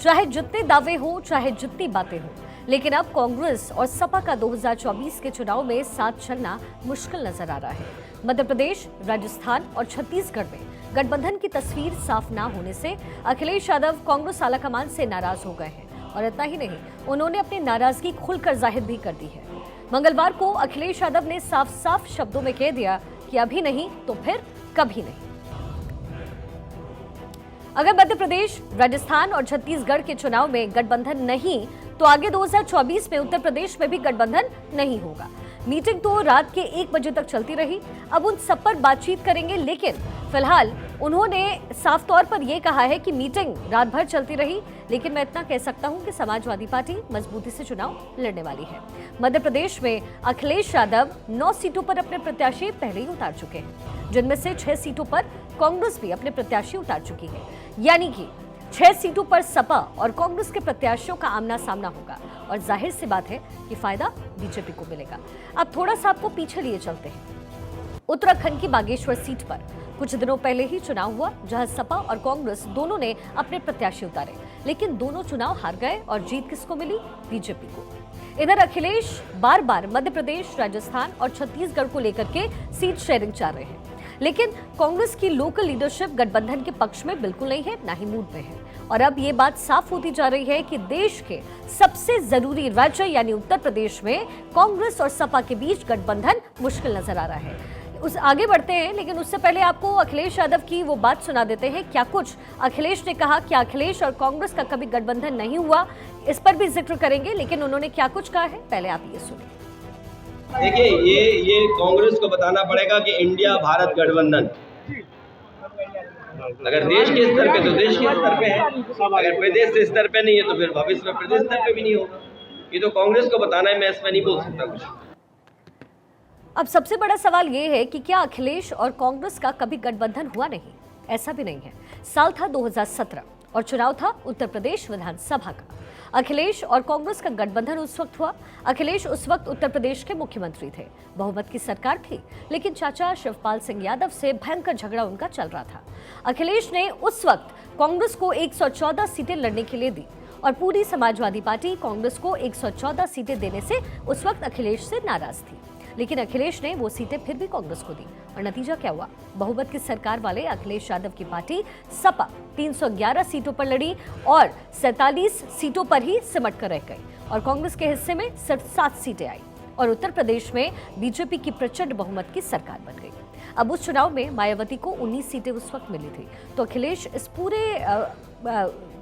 चाहे जितने दावे हो, चाहे जितनी बातें हो, लेकिन अब कांग्रेस और सपा का 2024 के चुनाव में साथ चलना मुश्किल नजर आ रहा है। मध्य प्रदेश, राजस्थान और छत्तीसगढ़ में गठबंधन की तस्वीर साफ ना होने से अखिलेश यादव कांग्रेस आलाकमान से नाराज हो गए हैं और इतना ही नहीं, उन्होंने अपनी नाराजगी खुलकर जाहिर भी कर दी है। मंगलवार को अखिलेश यादव ने साफ साफ शब्दों में कह दिया कि अभी नहीं तो फिर कभी नहीं। अगर मध्य प्रदेश, राजस्थान और छत्तीसगढ़ के चुनाव में गठबंधन नहीं तो आगे 2024 में उत्तर प्रदेश में भी गठबंधन नहीं होगा। मीटिंग तो रात के 1 बजे तक चलती रही। अब उन सब पर बातचीत करेंगे, लेकिन फिलहाल उन्होंने साफ तौर पर यह कहा है कि मीटिंग रात भर चलती रही, लेकिन मैं इतना कह सकता हूं कि समाजवादी पार्टी मजबूती से चुनाव लड़ने वाली है। मध्य प्रदेश में अखिलेश यादव 9 सीटों पर अपने प्रत्याशी पहले ही उतार चुके हैं, जिनमें से 6 सीटों पर कांग्रेस भी अपने प्रत्याशी उतार चुकी है। यानी कि 6 सीटों पर सपा और कांग्रेस के प्रत्याशियों का आमना सामना होगा और जाहिर सी बात है कि फायदा बीजेपी को मिलेगा। अब थोड़ा सा आपको पीछे लिए चलते हैं। उत्तराखंड की बागेश्वर सीट पर कुछ दिनों पहले ही चुनाव हुआ, जहां सपा और कांग्रेस दोनों ने अपने प्रत्याशी उतारे, लेकिन दोनों चुनाव हार गए और जीत किसको मिली? बीजेपी को। इधर अखिलेश बार बार मध्य प्रदेश, राजस्थान और छत्तीसगढ़ को लेकर के सीट शेयरिंग चाह रहे हैं, लेकिन कांग्रेस की लोकल लीडरशिप गठबंधन के पक्ष में बिल्कुल नहीं है, ना ही मूड में है। और अब ये बात साफ होती जा रही है कि देश के सबसे जरूरी राज्य यानी उत्तर प्रदेश में कांग्रेस और सपा के बीच गठबंधन मुश्किल नजर आ रहा है। उस आगे बढ़ते हैं, लेकिन उससे पहले आपको अखिलेश यादव की वो बात सुना देते हैं। क्या कुछ अखिलेश ने कहा कि अखिलेश और कांग्रेस का कभी गठबंधन नहीं हुआ, इस पर भी जिक्र करेंगे, लेकिन उन्होंने क्या कुछ कहा है पहले आप ये सुनिए। देखिए, ये कांग्रेस को बताना पड़ेगा कि इंडिया भारत गठबंधन अगर देश के स्तर पे तो देश के स्तर पे है, अगर प्रदेश के स्तर पे नहीं है तो फिर भविष्य में प्रदेश स्तर पे भी नहीं होगा। ये तो कांग्रेस को बताना है, मैं इसमें नहीं बोल सकता कुछ। अब सबसे बड़ा सवाल ये है कि क्या अखिलेश और कांग्रेस का कभी गठबंधन हुआ? नहीं, ऐसा भी नहीं है। साल था 2017 और चुनाव था उत्तर प्रदेश विधानसभा का। अखिलेश और कांग्रेस का गठबंधन उस वक्त हुआ। अखिलेश उस वक्त उत्तर प्रदेश के मुख्यमंत्री थे, बहुमत की सरकार थी, लेकिन चाचा शिवपाल सिंह यादव से भयंकर झगड़ा उनका चल रहा था। अखिलेश ने उस वक्त कांग्रेस को 114 सीटें लड़ने के लिए दी और पूरी समाजवादी पार्टी कांग्रेस को 114 सीटें देने से उस वक्त अखिलेश से नाराज थी, लेकिन अखिलेश ने वो सीटें फिर भी कांग्रेस को दी और नतीजा क्या हुआ? बहुमत की सरकार वाले अखिलेश यादव की पार्टी सपा 311 सीटों पर लड़ी और 47 सीटों पर ही सिमट कर रह गई और कांग्रेस के हिस्से में सिर्फ 7 सीटें आई और उत्तर प्रदेश में बीजेपी की प्रचंड बहुमत की सरकार बन गई। अब उस चुनाव में मायावती को 19 सीटें उस वक्त मिली थी। तो अखिलेश इस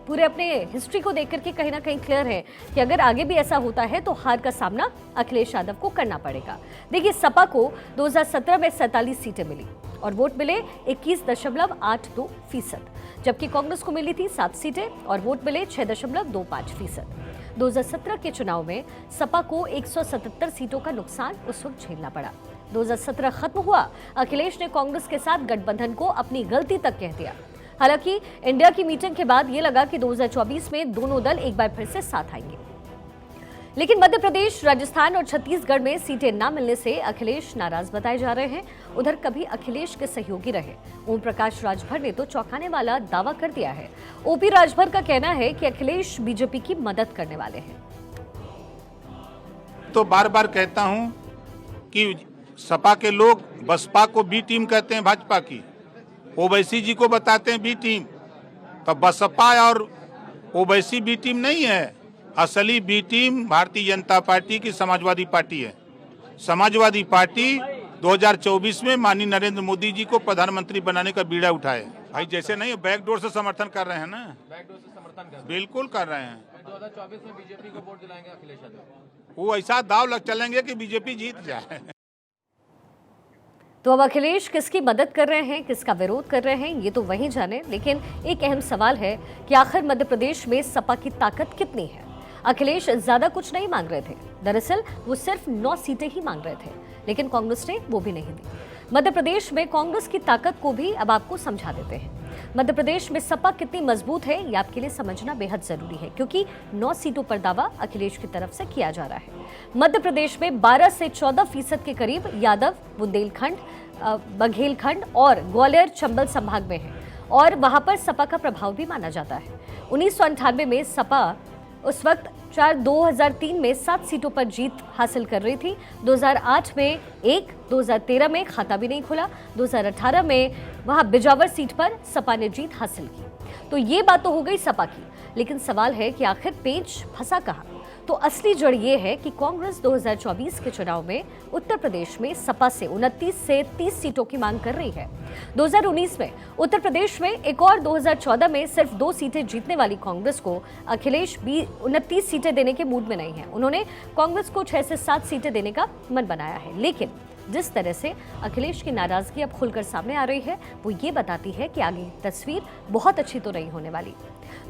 पूरे अपने हिस्ट्री को देख करके कहीं ना कहीं क्लियर है कि अगर आगे भी ऐसा होता है तो हार का सामना अखिलेश यादव को करना पड़ेगा। देखिए, सपा को 2017 में 47 सीटें मिली और वोट मिले 21.82%, जबकि कांग्रेस को मिली थी 7 सीटें और वोट मिले 6.25%। 2017 के चुनाव में सपा को 177 सीटों का नुकसान उस वक्त झेलना पड़ा। 2017 खत्म हुआ, अखिलेश ने कांग्रेस के साथ गठबंधन को अपनी गलती तक कह दिया। हालांकि इंडिया की मीटिंग के बाद यह लगा कि 2024 में दोनों दल एक बार फिर से साथ आएंगे, लेकिन मध्य प्रदेश, राजस्थान और छत्तीसगढ़ में सीटें न मिलने से अखिलेश नाराज बताए जा रहे हैं। उधर कभी अखिलेश के सहयोगी रहे ओम प्रकाश राजभर ने तो चौंकाने वाला दावा कर दिया है। ओपी राजभर का कहना है कि अखिलेश बीजेपी की मदद करने वाले हैं। तो बार बार कहता हूं कि सपा के लोग बसपा को बी टीम कहते हैं, भाजपा की ओवैसी जी को बताते हैं बी टीम। तो बसपा और ओवैसी बी टीम नहीं है, असली B team Bharatiya Janata party की समाजवादी पार्टी है। समाजवादी पार्टी 2024 में माननीय नरेंद्र मोदी जी को प्रधानमंत्री बनाने का बीड़ा उठाए। भाई जैसे नहीं, बैकडोर से समर्थन कर रहे हैं ना, बैकडोर से समर्थन कर बिल्कुल कर रहे हैं। 2024 में बीजेपी को वोट दिलाएंगे अखिलेश यादव। वो ऐसा दाव लग चलेंगे कि बीजेपी जीत जाए। तो अब अखिलेश किसकी मदद कर रहे हैं, किसका विरोध कर रहे हैं, ये तो वही जाने। लेकिन एक अहम सवाल है कि आखिर मध्य प्रदेश में सपा की ताकत कितनी है? अखिलेश ज्यादा कुछ नहीं मांग रहे थे, दरअसल वो सिर्फ 9 सीटें ही मांग रहे थे, लेकिन कांग्रेस ने वो भी नहीं दी। मध्य प्रदेश में कांग्रेस की ताकत को भी अब आपको समझा देते हैं। मध्य प्रदेश में सपा कितनी मजबूत है ये आपके लिए समझना बेहद जरूरी है, क्योंकि 9 सीटों पर दावा अखिलेश की तरफ से किया जा रहा है। मध्य प्रदेश में 12 से 14% के करीब यादव बुंदेलखंड, बघेलखंड और ग्वालियर चंबल संभाग में है और वहां पर सपा का प्रभाव भी माना जाता है। 1998 में सपा उस वक्त 2003 में 7 सीटों पर जीत हासिल कर रही थी। 2008 में 1, 2013 में खाता भी नहीं खुला, 2018 में वहां बिजावर सीट पर सपा ने जीत हासिल की। तो ये बात तो हो गई सपा की, लेकिन सवाल है कि आखिर पेच फंसा कहां? तो असली जड़ ये है कि कांग्रेस 2024 के चुनाव में उत्तर प्रदेश में सपा से 29 से 30 सीटों की मांग कर रही है। 2019 में उत्तर प्रदेश में एक और 2014 में सिर्फ 2 सीटें जीतने वाली कांग्रेस को अखिलेश 29 सीटें देने के मूड में नहीं है। उन्होंने कांग्रेस को 6 से 7 सीटें देने का मन बनाया है, लेकिन जिस तरह से अखिलेश की नाराजगी अब खुलकर सामने आ रही है वो ये बताती है कि आगे की तस्वीर बहुत अच्छी तो नहीं होने वाली।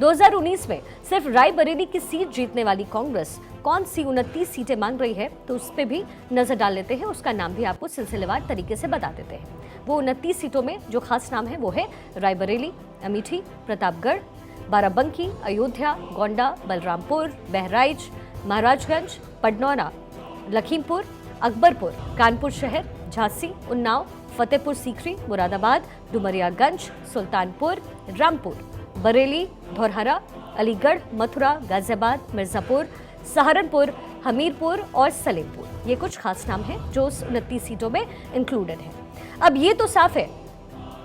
2019 में सिर्फ रायबरेली की सीट जीतने वाली कांग्रेस कौन सी 29 सीटें मांग रही है, तो उस पर भी नजर डाल लेते हैं। उसका नाम भी आपको सिलसिलेवार तरीके से बता देते हैं। वो 29 सीटों में जो खास नाम है वो है रायबरेली, अमेठी, प्रतापगढ़, बाराबंकी, अयोध्या, गोंडा, बलरामपुर, बहराइच, महाराजगंज, पडनौना, लखीमपुर, अकबरपुर, कानपुर शहर, झांसी, उन्नाव, फतेहपुर सीकरी, मुरादाबाद, डुमरियागंज, सुल्तानपुर, रामपुर, बरेली, धौरहरा, अलीगढ़, मथुरा, गाजियाबाद, मिर्जापुर, सहारनपुर, हमीरपुर और सलेमपुर। ये कुछ खास नाम हैं जो उस 29 सीटों में इंक्लूडेड हैं। अब ये तो साफ है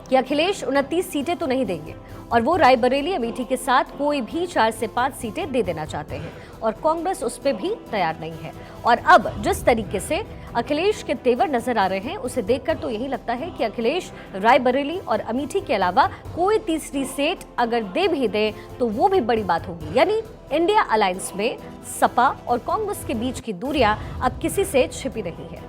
कि अखिलेश 29 सीटें तो नहीं देंगे और वो रायबरेली, अमेठी के साथ कोई भी 4 से 5 सीटें दे देना चाहते हैं और कांग्रेस उस पर भी तैयार नहीं है। और अब जिस तरीके से अखिलेश के तेवर नजर आ रहे हैं उसे देखकर तो यही लगता है कि अखिलेश रायबरेली और अमेठी के अलावा कोई तीसरी सीट अगर दे भी दे तो वो भी बड़ी बात होगी। यानी इंडिया अलायंस में सपा और कांग्रेस के बीच की दूरियां अब किसी से छिपी नहीं है।